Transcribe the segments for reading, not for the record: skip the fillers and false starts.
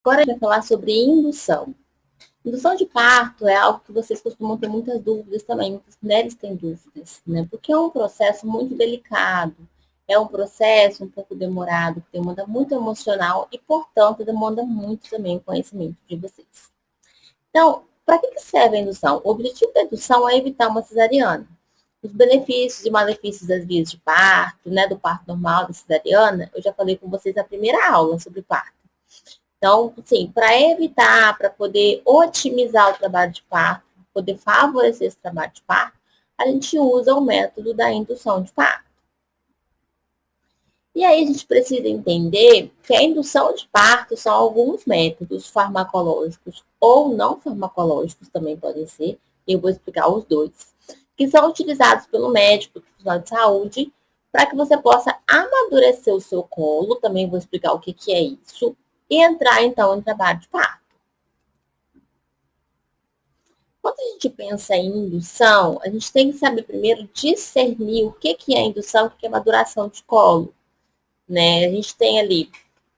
Agora a gente vai falar sobre indução. Indução de parto é algo que vocês costumam ter muitas dúvidas também, muitas mulheres têm dúvidas, né? Porque é um processo muito delicado, é um processo um pouco demorado, que demanda muito emocional e, portanto, demanda muito também o conhecimento de vocês. Então, para que serve a indução? O objetivo da indução é evitar uma cesariana. Os benefícios e malefícios das vias de parto, né, do parto normal, da cesariana, eu já falei com vocês na primeira aula sobre parto. Então, sim, para evitar, para poder otimizar o trabalho de parto, poder favorecer esse trabalho de parto, a gente usa o método da indução de parto. E aí a gente precisa entender que a indução de parto são alguns métodos farmacológicos ou não farmacológicos também podem ser, eu vou explicar os dois, que são utilizados pelo médico, profissional de saúde, para que você possa amadurecer o seu colo, também vou explicar o que é isso, e entrar então em trabalho de parto. Quando a gente pensa em indução, a gente tem que saber primeiro discernir o que é indução e o que é maduração de colo, né? A gente tem ali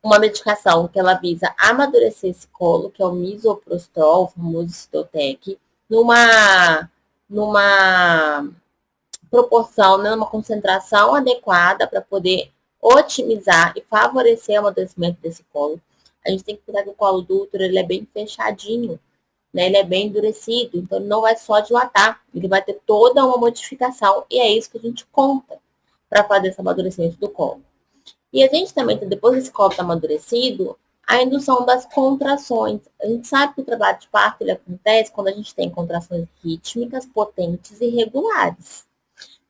uma medicação que ela visa amadurecer esse colo, que é o misoprostol, o famoso Citotec, numa proporção, né, numa concentração adequada para poder otimizar e favorecer o amadurecimento desse colo. A gente tem que cuidar que o colo do útero ele é bem fechadinho, né? Ele é bem endurecido, então ele não vai só dilatar, ele vai ter toda uma modificação e é isso que a gente conta para fazer esse amadurecimento do colo. E a gente também tem, depois desse colo está amadurecido, a indução das contrações. A gente sabe que o trabalho de parto ele acontece quando a gente tem contrações rítmicas, potentes e regulares.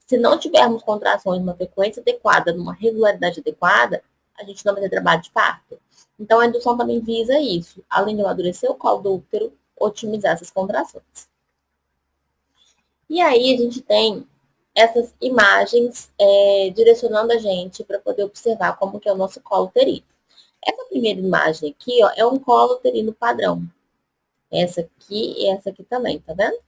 Se não tivermos contrações numa frequência adequada, numa regularidade adequada, a gente não vai ter trabalho de parto. Então, a indução também visa isso, além de amadurecer o colo do útero, otimizar essas contrações. E aí, a gente tem essas imagens direcionando a gente para poder observar como que é o nosso colo uterino. Essa primeira imagem aqui, ó, é um colo uterino padrão. Essa aqui e essa aqui também, tá vendo?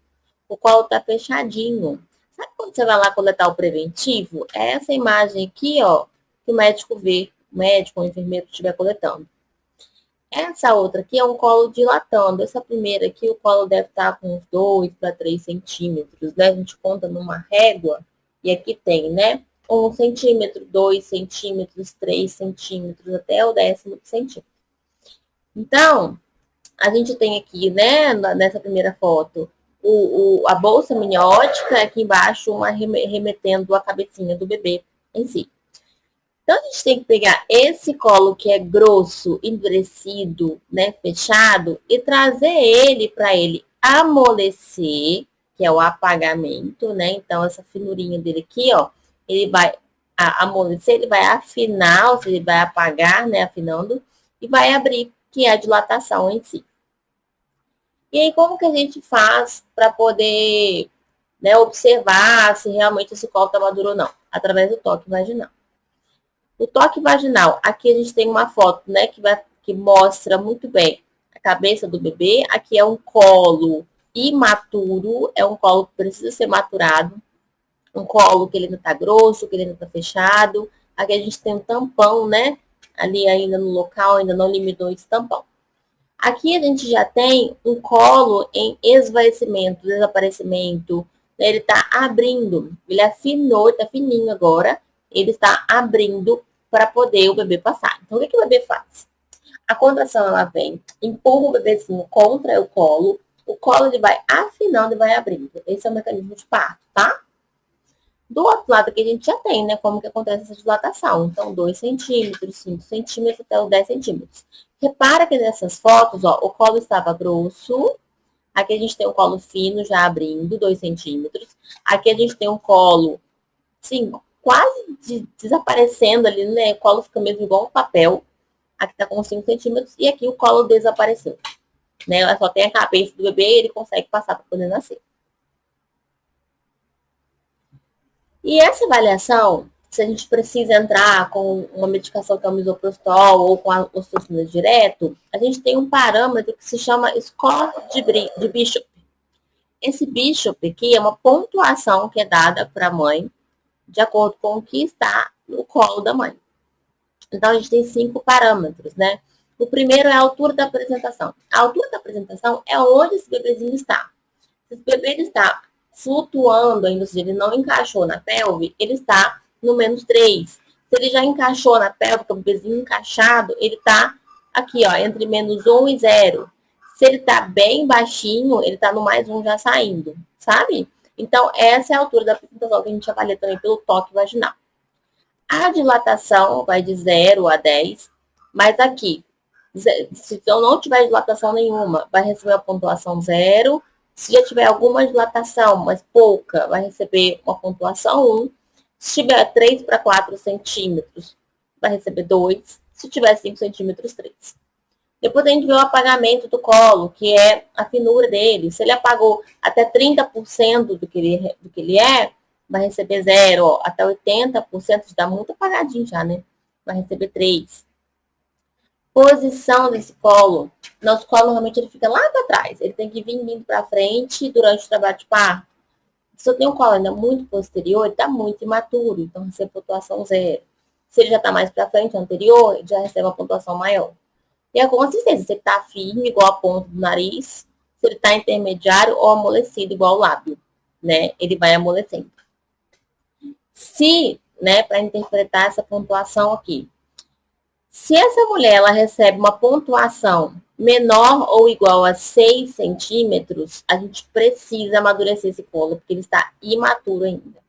O colo tá fechadinho. Sabe quando você vai lá coletar o preventivo? É essa imagem aqui, ó, que o médico vê, o médico ou o enfermeiro estiver coletando. Essa outra aqui é um colo dilatando. Essa primeira aqui, o colo deve estar com uns 2 para 3 centímetros, né? A gente conta numa régua e aqui tem, né? 1 centímetro, 2 centímetros, 3 centímetros, até o 10º centímetro. Então, a gente tem aqui, né, nessa primeira foto, a bolsa miniótica, aqui embaixo, uma remetendo a cabecinha do bebê em si. Então, a gente tem que pegar esse colo que é grosso, endurecido, né, fechado, e trazer ele para ele amolecer, que é o apagamento, né? Então, essa finurinha dele aqui, ó, ele vai amolecer, ele vai afinar, ou seja, ele vai apagar, né, afinando, e vai abrir, que é a dilatação em si. E aí, como que a gente faz para poder, né, observar se realmente esse colo está maduro ou não? Através do toque vaginal. O toque vaginal, aqui a gente tem uma foto, né, que mostra muito bem a cabeça do bebê. Aqui é um colo imaturo, é um colo que precisa ser maturado. Um colo que ele ainda está grosso, que ele ainda está fechado. Aqui a gente tem um tampão, né, ali ainda no local, ainda não limitou esse tampão. Aqui a gente já tem um colo em esvaecimento, desaparecimento. Né? Ele está abrindo, ele afinou, está fininho agora. Ele está abrindo para poder o bebê passar. Então, o que o bebê faz? A contração, ela vem, empurra o bebezinho contra o colo ele vai afinando e vai abrindo. Esse é o mecanismo de parto, tá? Do outro lado aqui a gente já tem, né, como que acontece essa dilatação. Então, 2 centímetros, 5 centímetros até os 10 centímetros. Repara que nessas fotos, ó, o colo estava grosso. Aqui a gente tem um colo fino já abrindo, 2 centímetros. Aqui a gente tem um colo, sim, quase desaparecendo ali, né? O colo fica mesmo igual um papel. Aqui tá com 5 centímetros e aqui o colo desapareceu. Né? Ela só tem a cabeça do bebê e ele consegue passar para poder nascer. E essa avaliação, se a gente precisa entrar com uma medicação que é o misoprostol ou com a ocitocina direto, a gente tem um parâmetro que se chama score de Bishop. Esse Bishop aqui é uma pontuação que é dada para a mãe de acordo com o que está no colo da mãe. Então, a gente tem 5 parâmetros, né? O primeiro é a altura da apresentação. A altura da apresentação é onde esse bebezinho está. Se esse bebê está flutuando ainda, ou seja, ele não encaixou na pelve, ele está no -3. Se ele já encaixou na pelve, o bebezinho encaixado, ele está aqui, ó, entre -1 e 0. Se ele está bem baixinho, ele está no +1 já saindo, sabe? Então, essa é a altura da apresentação que a gente avalia também pelo toque vaginal. A dilatação vai de 0 a 10, mas aqui, se eu não tiver dilatação nenhuma, vai receber uma pontuação 0. Se já tiver alguma dilatação, mas pouca, vai receber uma pontuação 1. Se tiver 3 para 4 centímetros, vai receber 2. Se tiver 5 centímetros, 3. Depois a gente vê o apagamento do colo, que é a finura dele. Se ele apagou até 30% do que ele é, vai receber 0. Ó, até 80% está muito apagadinho já, né? Vai receber 3. Posição desse colo. Nosso colo normalmente ele fica lá para trás. Ele tem que vir vindo para frente durante o trabalho de parto. Se eu tenho um colo ainda muito posterior, ele está muito imaturo, então recebe pontuação 0. Se ele já está mais para frente, anterior, ele já recebe uma pontuação maior. E a consistência, se ele está firme, igual a ponta do nariz, se ele está intermediário ou amolecido, igual o lábio, né? Ele vai amolecendo. Se, né, para interpretar essa pontuação aqui, se essa mulher ela recebe uma pontuação menor ou igual a 6 centímetros, a gente precisa amadurecer esse colo, porque ele está imaturo ainda,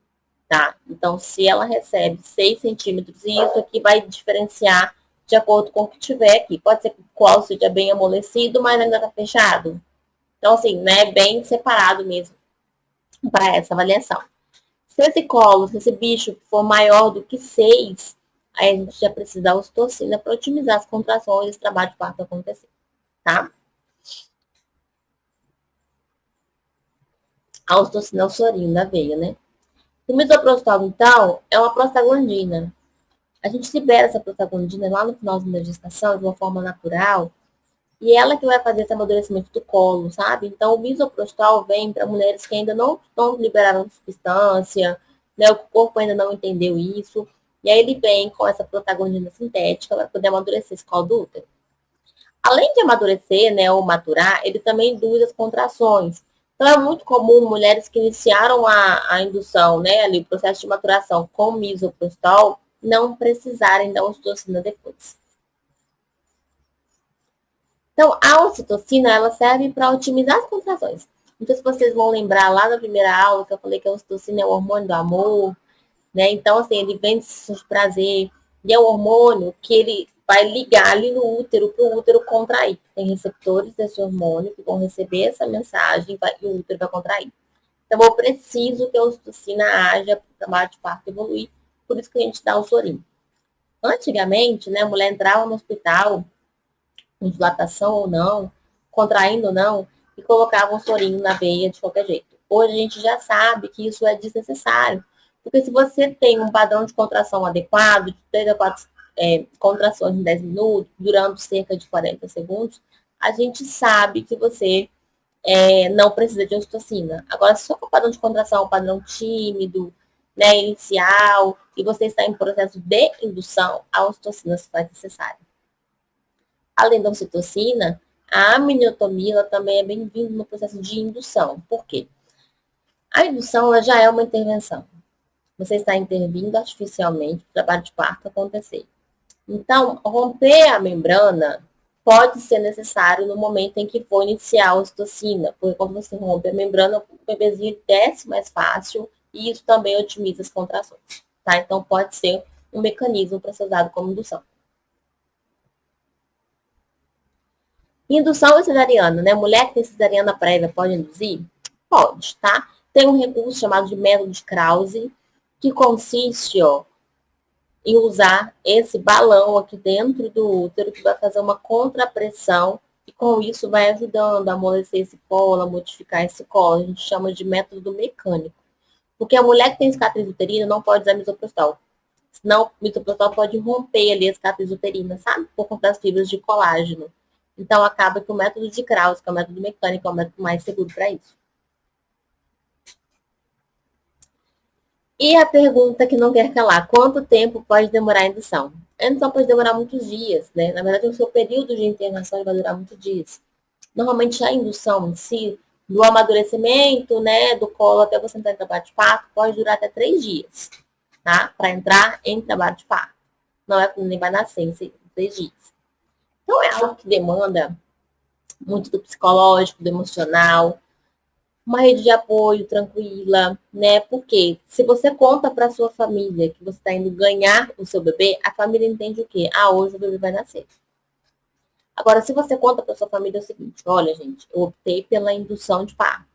tá? Então, se ela recebe 6 centímetros, isso aqui vai diferenciar de acordo com o que tiver aqui. Pode ser que o colo seja bem amolecido, mas ainda está fechado. Então, assim, né, bem separado mesmo para essa avaliação. Se esse colo, se esse bicho for maior do que 6, aí a gente já precisa da ocitocina para otimizar as contrações e esse trabalho de parto acontecer, tá? A ocitocina é o sorinho da veia, né? O misoprostol, então, é uma prostaglandina. A gente libera essa prostaglandina lá no finalzinho da gestação de uma forma natural e ela que vai fazer esse amadurecimento do colo, sabe? Então, o misoprostol vem para mulheres que ainda não liberaram substância, né? O corpo ainda não entendeu isso. E aí ele vem com essa prostaglandina sintética para poder amadurecer esse colo do útero. Além de amadurecer, né, ou maturar, ele também induz as contrações. Então, é muito comum mulheres que iniciaram a indução, né, ali, o processo de maturação com misoprostol, não precisarem da ocitocina depois. Então, a ocitocina, ela serve para otimizar as contrações. Não sei se vocês vão lembrar lá na primeira aula que eu falei que a ocitocina é o hormônio do amor, né? Então, assim, ele vem de prazer, e é um hormônio que ele vai ligar ali no útero para o útero contrair. Tem receptores desse hormônio que vão receber essa mensagem e o útero vai contrair. Então, eu preciso que a ocitocina haja para o trabalho de parto evoluir, por isso que a gente dá o sorinho. Antigamente, né, a mulher entrava no hospital, com dilatação ou não, contraindo ou não, e colocava um sorinho na veia de qualquer jeito. Hoje a gente já sabe que isso é desnecessário, porque se você tem um padrão de contração adequado, de 3 a 4 contrações em 10 minutos, durando cerca de 40 segundos, a gente sabe que você não precisa de ocitocina. Agora, se o padrão de contração é um padrão tímido, né, inicial, e você está em processo de indução, a ocitocina se faz necessária. Além da ocitocina, a amniotomia também é bem-vinda no processo de indução. Por quê? A indução ela já é uma intervenção. Você está intervindo artificialmente para o trabalho de parto acontecer. Então, romper a membrana pode ser necessário no momento em que for iniciar a ocitocina, porque quando você rompe a membrana, o bebezinho desce mais fácil e isso também otimiza as contrações. Tá? Então, pode ser um mecanismo para ser usado como indução. Indução cesariana, né? Mulher que tem cesariana prévia pode induzir? Pode, tá? Tem um recurso chamado de método de Krause, que consiste, ó, em usar esse balão aqui dentro do útero, que vai fazer uma contrapressão, e com isso vai ajudando a amolecer esse colo, a modificar esse colo. A gente chama de método mecânico. Porque a mulher que tem cicatriz uterina não pode usar misoprostol. Senão, o misoprostol pode romper ali a cicatriz uterina, sabe? Por conta das fibras de colágeno. Então, acaba que o método de Krause, que é o método mecânico, é o método mais seguro para isso. E a pergunta que não quer calar, quanto tempo pode demorar a indução? A indução pode demorar muitos dias, né? Na verdade, o seu período de internação vai durar muitos dias. Normalmente, a indução em si, do amadurecimento, né, do colo até você entrar em trabalho de parto, pode durar até 3 dias, tá? Para entrar em trabalho de parto. Não é quando nem vai nascer em 3 dias. Então, é algo que demanda muito do psicológico, do emocional, uma rede de apoio tranquila, né? Porque se você conta para sua família que você está indo ganhar o seu bebê, a família entende o quê? Ah, hoje o bebê vai nascer. Agora, se você conta para sua família é o seguinte: olha, gente, eu optei pela indução de parto.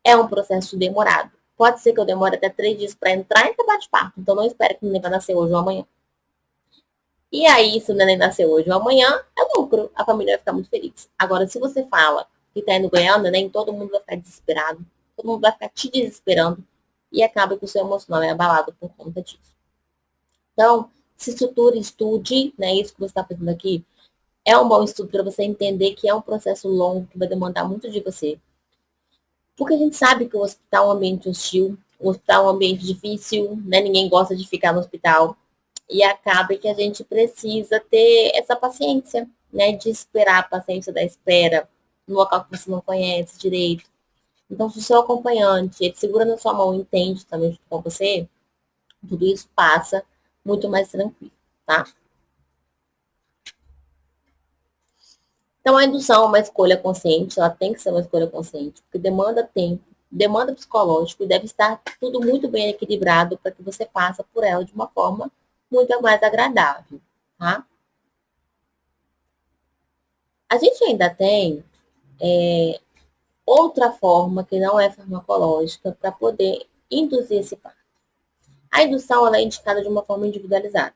É um processo demorado. Pode ser que eu demore até 3 dias para entrar em trabalho de parto. Então, não espere que o neném vai nascer hoje ou amanhã. E aí, se o neném nascer hoje ou amanhã, é lucro. A família vai ficar muito feliz. Agora, se você fala que tá indo ganhar o neném, todo mundo vai ficar desesperado. Todo mundo vai ficar te desesperando. E acaba que o seu emocional é abalado por conta disso. Então, se estruture, estude, né? Isso que você está fazendo aqui é um bom estudo para você entender que é um processo longo que vai demandar muito de você. Porque a gente sabe que o hospital é um ambiente hostil, o hospital é um ambiente difícil, né? Ninguém gosta de ficar no hospital. E acaba que a gente precisa ter essa paciência, né? De esperar a paciência da espera no local que você não conhece direito. Então, se o seu acompanhante ele segura na sua mão e entende também junto com você, tudo isso passa muito mais tranquilo, tá? Então, a indução é uma escolha consciente, ela tem que ser uma escolha consciente, porque demanda tempo, demanda psicológico e deve estar tudo muito bem equilibrado para que você passe por ela de uma forma muito mais agradável, tá? A gente ainda tem outra forma que não é farmacológica para poder induzir esse parto. A indução ela é indicada de uma forma individualizada.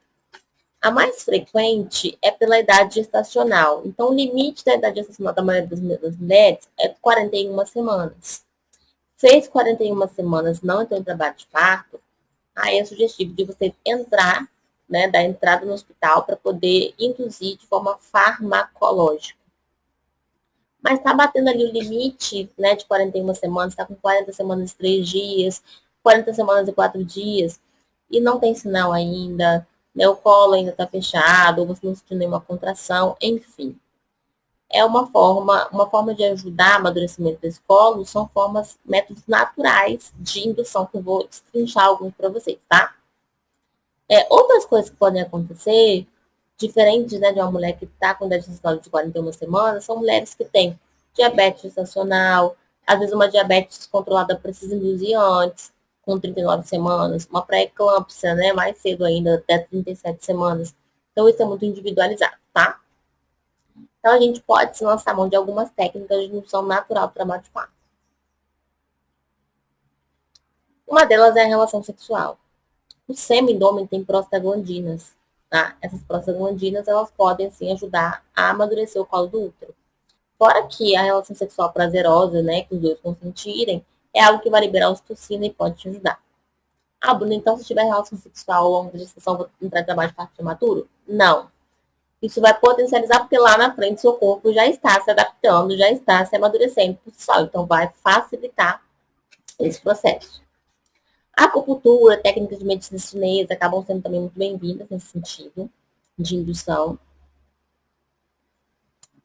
A mais frequente é pela idade gestacional. Então, o limite da idade gestacional da maioria das mulheres é 41 semanas. Fez 41 semanas, não entrou em trabalho de parto, aí é sugestivo de você entrar, né, dar entrada no hospital para poder induzir de forma farmacológica. Mas está batendo ali o limite, né, de 41 semanas, está com 40 semanas e 3 dias, 40 semanas e 4 dias, e não tem sinal ainda, né, o colo ainda está fechado, ou você não sentiu nenhuma contração, enfim. É uma forma de ajudar o amadurecimento desse colo, são formas, métodos naturais de indução, que eu vou destrinchar alguns para vocês, tá? Outras coisas que podem acontecer, diferentes, né, de uma mulher que está com idade gestacional de 41 semanas, são mulheres que têm diabetes gestacional, às vezes uma diabetes descontrolada precisa induzir antes, com 39 semanas, uma pré-eclâmpsia, né, mais cedo ainda, até 37 semanas. Então, isso é muito individualizado, tá? Então, a gente pode se lançar mão de algumas técnicas de indução natural para trabalho de parto. Uma delas é a relação sexual. O sêmen do homem tem prostaglandinas, tá? Essas prostaglandinas, elas podem, sim, ajudar a amadurecer o colo do útero. Fora que a relação sexual prazerosa, né, que os dois consentirem, é algo que vai liberar ocitocina e pode te ajudar. Ah, Bruno, então se tiver relação sexual ao longo da gestação, vou entrar em trabalho de parto prematuro? Não. Isso vai potencializar porque lá na frente seu corpo já está se adaptando, já está se amadurecendo por si só. Então vai facilitar esse processo. A acupuntura, técnicas de medicina chinesa acabam sendo também muito bem-vindas nesse sentido de indução.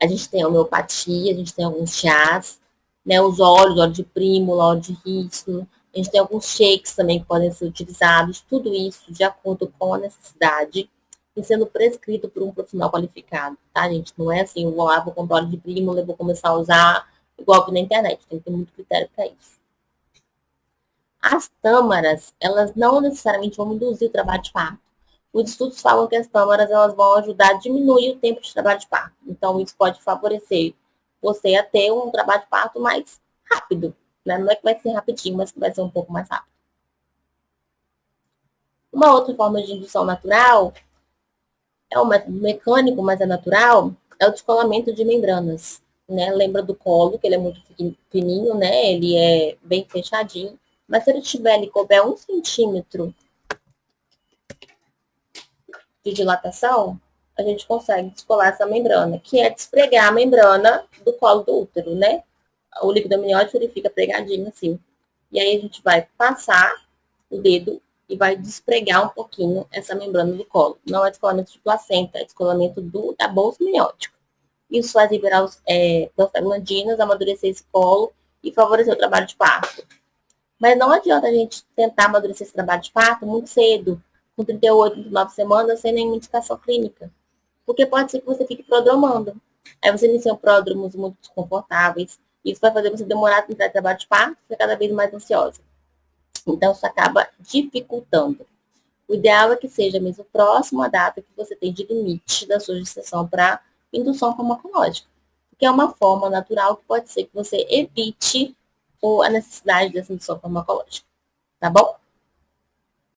A gente tem a homeopatia, a gente tem alguns chás, né, os óleos, óleo de prímula, óleo de rícino. A gente tem alguns shakes também que podem ser utilizados. Tudo isso de acordo com a necessidade e sendo prescrito por um profissional qualificado, tá, gente? Não é assim, eu vou lá, vou comprar óleo de prímula e vou começar a usar igual que na internet. Tem que ter muito critério para isso. As tâmaras, elas não necessariamente vão induzir o trabalho de parto. Os estudos falam que as tâmaras elas vão ajudar a diminuir o tempo de trabalho de parto. Então, isso pode favorecer você a ter um trabalho de parto mais rápido. Né? Não é que vai ser rapidinho, mas que vai ser um pouco mais rápido. Uma outra forma de indução natural é um método mecânico, mas é natural, é o descolamento de membranas. Né? Lembra do colo, que ele é muito fininho, né? Ele é bem fechadinho. Mas se ele tiver ali, couber 1 centímetro de dilatação, a gente consegue descolar essa membrana, que é despregar a membrana do colo do útero, né? O líquido amniótico ele fica pregadinho assim. E aí a gente vai passar o dedo e vai despregar um pouquinho essa membrana do colo. Não é descolamento de placenta, é descolamento da bolsa meiótica. Isso faz liberar os prostaglandinas, amadurecer esse colo e favorecer o trabalho de parto. Mas não adianta a gente tentar amadurecer esse trabalho de parto muito cedo, com 38, 39 semanas, sem nenhuma indicação clínica. Porque pode ser que você fique prodromando. Aí você inicia pródromos muito desconfortáveis. Isso vai fazer você demorar a entrar em trabalho de parto e ficar cada vez mais ansiosa. Então, isso acaba dificultando. O ideal é que seja mesmo próximo à data que você tem de limite da sua gestação para indução farmacológica. Porque é uma forma natural que pode ser que você evite a necessidade dessa indução farmacológica. Tá bom?